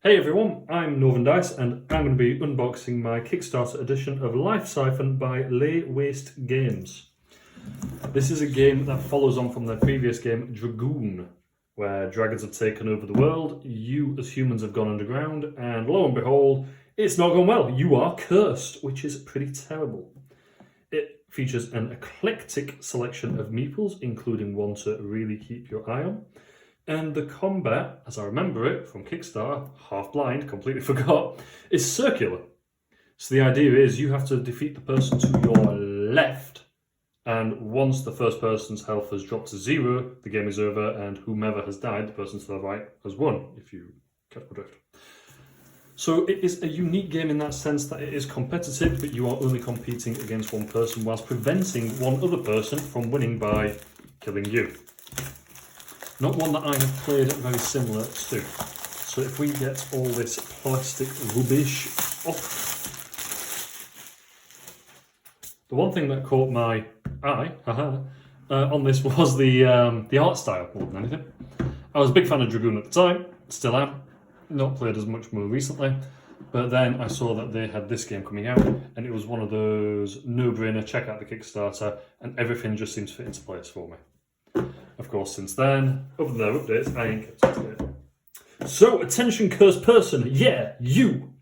Hey everyone, I'm Northern Dice and I'm going to be unboxing my Kickstarter edition of Life Siphon by Lay Waste Games. This is a game that follows on from their previous game, Dragoon, where dragons have taken over the world, you as humans have gone underground, and lo and behold, it's not gone well. You are cursed, which is pretty terrible. It features an eclectic selection of meeples, including one to really keep your eye on. And the combat, as I remember it from Kickstarter, half blind, completely forgot, is circular. So the idea is you have to defeat the person to your left, and once the first person's health has dropped to 0, the game is over, and whomever has died, the person to the right, has won, if you catch my drift. So it is a unique game in that sense that it is competitive, but you are only competing against one person whilst preventing one other person from winning by killing you. Not one that I have played very similar to. So if we get all this plastic rubbish off. The one thing that caught my eye on this was the art style more than anything. I was a big fan of Dragoon at the time, still am. Not played as much more recently. But then I saw that they had this game coming out and it was one of those no-brainer, check out the Kickstarter, and everything just seems to fit into place for me. Of course, since then, other than their updates, I ain't kept up to date. So, attention cursed person, yeah, you!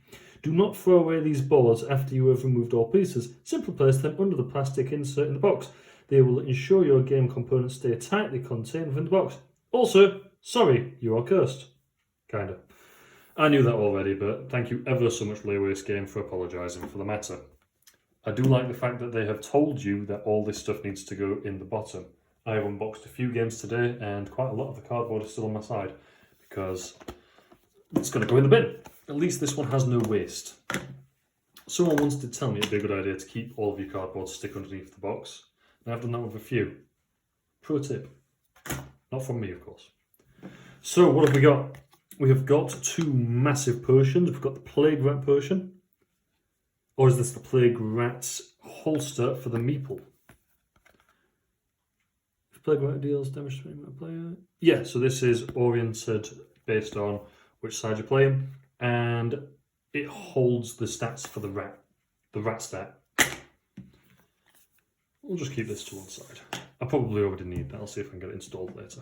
Do not throw away these boards after you have removed all pieces. Simply place them under the plastic insert in the box. They will ensure your game components stay tightly contained within the box. Also, sorry, you are cursed. Kinda. I knew that already, but thank you ever so much, Lay Waste Game, for apologising for the matter. I do like the fact that they have told you that all this stuff needs to go in the bottom. I have unboxed a few games today and quite a lot of the cardboard is still on my side because it's going to go in the bin. At least this one has no waste. Someone once did tell me it'd be a good idea to keep all of your cardboard stick underneath the box. And I've done that with a few. Pro tip. Not from me, of course. So what have we got? We have got two massive potions. We've got the Plague Rat potion. Or is this the Plague Rat's holster for the Meeple? Plague Rat deals demonstrating a player. Yeah, so this is oriented based on which side you're playing, and it holds the stats for the rat stat. We'll just keep this to one side. I probably already need that. I'll see if I can get it installed later.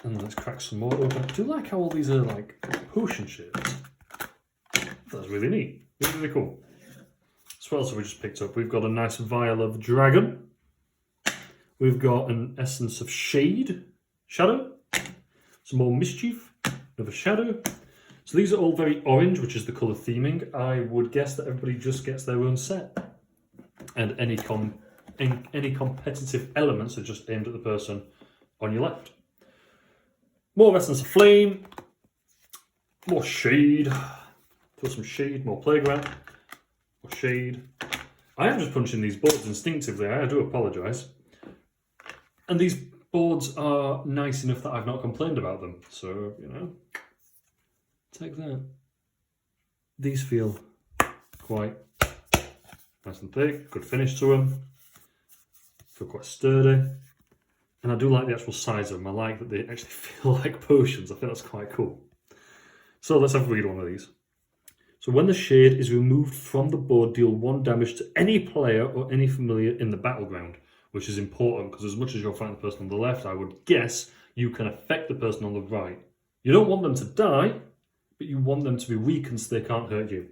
And then let's crack some more open. I do like how all these are like potion shaped. That's really neat. Really, really cool. So what else have we just picked up? We've got a nice vial of dragon. We've got an essence of shadow, some more mischief, another shadow. So these are all very orange, which is the colour theming. I would guess that everybody just gets their own set. And any competitive elements are just aimed at the person on your left. More essence of flame, more shade, throw some shade, more Plague Rat, more shade. I am just punching these boards instinctively, I do apologise. And these boards are nice enough that I've not complained about them. So, you know, take that. These feel quite nice and thick, good finish to them. Feel quite sturdy. And I do like the actual size of them. I like that they actually feel like potions. I think that's quite cool. So let's have a read one of these. So when the shade is removed from the board, deal 1 damage to any player or any familiar in the battleground. Which is important because as much as you're fighting the person on the left, I would guess you can affect the person on the right. You don't want them to die, but you want them to be weakened so they can't hurt you.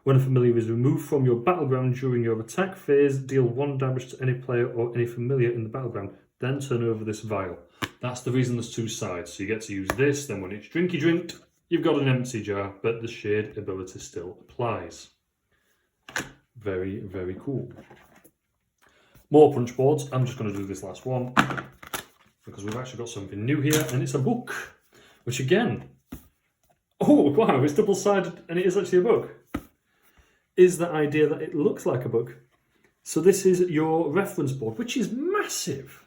When a familiar is removed from your battleground during your attack phase, deal 1 damage to any player or any familiar in the battleground. Then turn over this vial. That's the reason there's two sides. So you get to use this, then when it's drinky drinked, you've got an empty jar, but the shade ability still applies. Very, very cool. More punch boards. I'm just going to do this last one because we've actually got something new here and it's a book, which again, oh wow, it's double-sided and it is actually a book. Is the idea that it looks like a book. So this is your reference board, which is massive.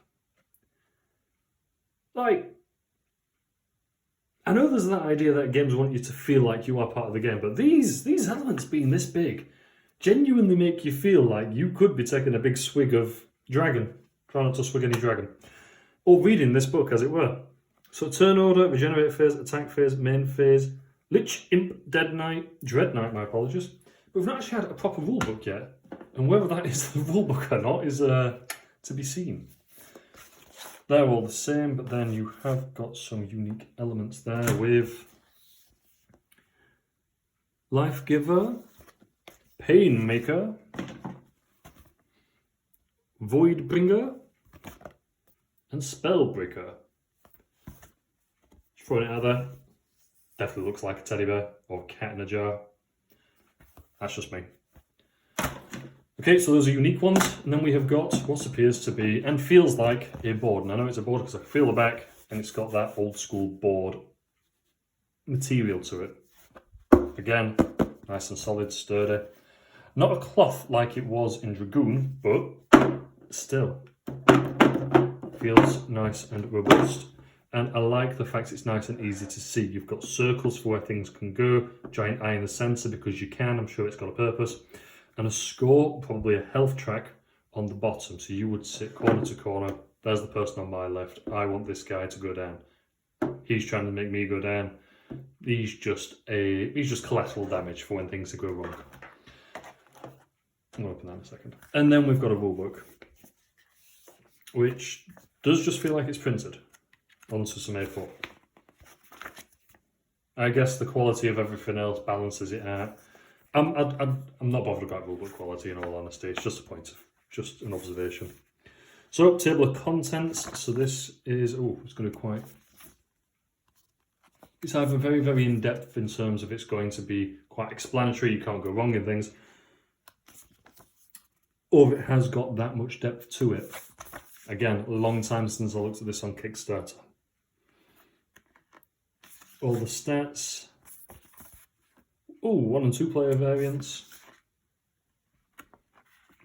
Like, I know there's that idea that games want you to feel like you are part of the game, but these elements being this big genuinely make you feel like you could be taking a big swig of dragon. Try not to swig any dragon. Or reading this book, as it were. So turn order, regenerate phase, attack phase, main phase, Lich, Imp, Dead Knight, Dread Knight, my apologies. But we've not actually had a proper rulebook yet, and whether that is the rulebook or not is to be seen. They're all the same, but then you have got some unique elements there with Life Giver, Pain Maker, Void Bringer, and Spellbreaker. Just throwing it out there. Definitely looks like a teddy bear or a cat in a jar. That's just me. Okay, so those are unique ones, and then we have got what appears to be and feels like a board. And I know it's a board because I can feel the back, and it's got that old school board material to it. Again, nice and solid, sturdy. Not a cloth like it was in Dragoon, but still feels nice and robust. And I like the fact it's nice and easy to see. You've got circles for where things can go, giant eye in the centre because you can, I'm sure it's got a purpose. And a score, probably a health track on the bottom. So you would sit corner to corner. There's the person on my left. I want this guy to go down. He's trying to make me go down. He's just collateral damage for when things go wrong. I'm going to open that in a second. And then we've got a rulebook, which does just feel like it's printed onto some A4. I guess the quality of everything else balances it out. I'm not bothered about rulebook quality in all honesty. It's just a point of, just an observation. So, table of contents. So this is, it's going to quite, it's either very, very in-depth in terms of it's going to be quite explanatory, you can't go wrong in things, or it has got that much depth to it. Again, a long time since I looked at this on Kickstarter. All the stats. 1 and 2 player variants.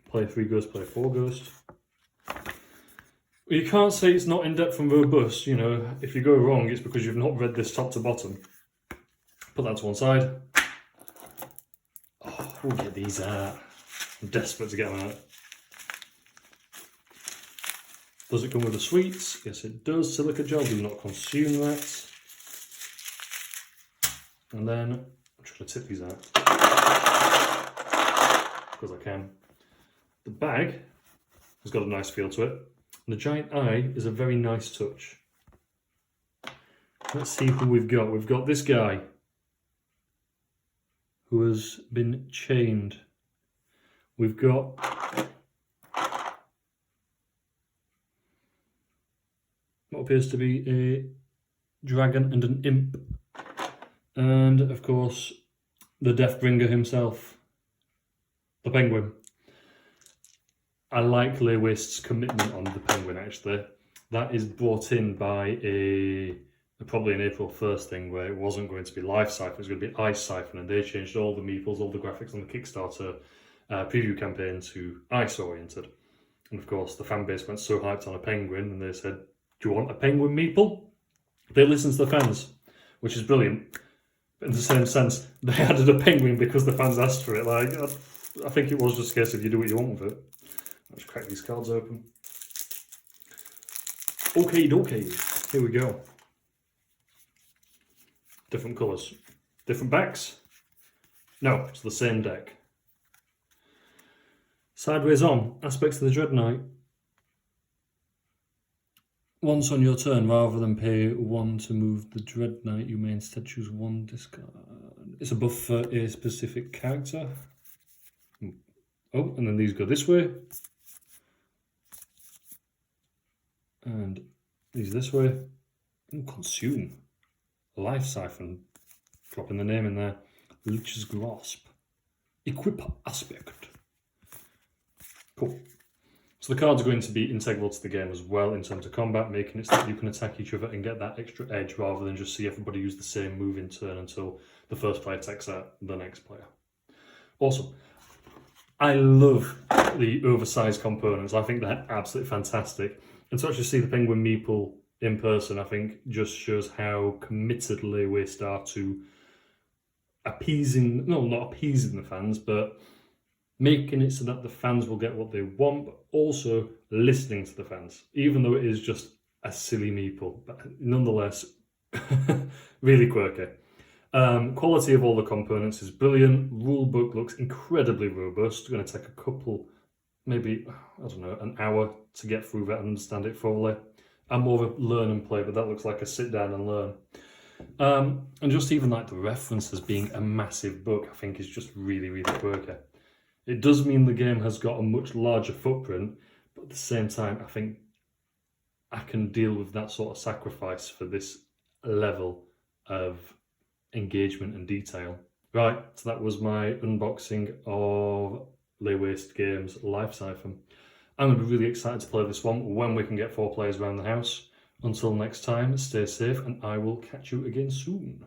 Player 3 ghost, player 4 ghost. You can't say it's not in-depth and robust, you know. If you go wrong, it's because you've not read this top to bottom. Put that to one side. We'll get these out. I'm desperate to get them out. Does it come with the sweets? Yes, it does. Silica gel, do not consume that. And then I'm just going to tip these out because I can. The bag has got a nice feel to it. And the giant eye is a very nice touch. Let's see who we've got. We've got this guy who has been chained. We've got what appears to be a dragon and an imp. And of course, the Deathbringer himself, the penguin. I like Lewist's commitment on the penguin actually. That is brought in by probably an April 1st thing where it wasn't going to be Life Siphon, it was going to be Ice Siphon, and they changed all the meeples, all the graphics on the Kickstarter preview campaign to ice oriented. And of course, the fan base went so hyped on a penguin, and they said, "Do you want a penguin meeple?" They listened to the fans, which is brilliant. But in the same sense, they added a penguin because the fans asked for it. Like, I think it was just a case of you do what you want with it. Let's crack these cards open. Okay, here we go. Different colours. Different backs? No, it's the same deck. Sideways on, aspects of the Dread Knight. Once on your turn, rather than pay 1 to move the Dread Knight, you may instead choose 1 discard. It's a buff for a specific character. And then these go this way. And these this way. And consume. Life Siphon. Dropping the name in there. Lich's Grasp. Equip aspect. Cool. So the cards are going to be integral to the game as well in terms of combat, making it so that you can attack each other and get that extra edge rather than just see everybody use the same move in turn until the first player takes out the next player. Awesome. I love the oversized components. I think they're absolutely fantastic. And to actually see the Penguin Meeple in person, I think just shows how committedly we start to appeasing, no, not appeasing the fans, but making it so that the fans will get what they want, but also listening to the fans, even though it is just a silly meeple, but nonetheless, really quirky. Quality of all the components is brilliant. Rule book looks incredibly robust. It's going to take a couple, maybe, I don't know, an hour to get through that and understand it fully. I'm more of a learn and play, but that looks like a sit down and learn. And just even like the references being a massive book, I think is just really, really quirky. It does mean the game has got a much larger footprint, but at the same time, I think I can deal with that sort of sacrifice for this level of engagement and detail. Right, so that was my unboxing of Lay Waste Games Life Siphon. I'm going to be really excited to play this one when we can get 4 players around the house. Until next time, stay safe and I will catch you again soon.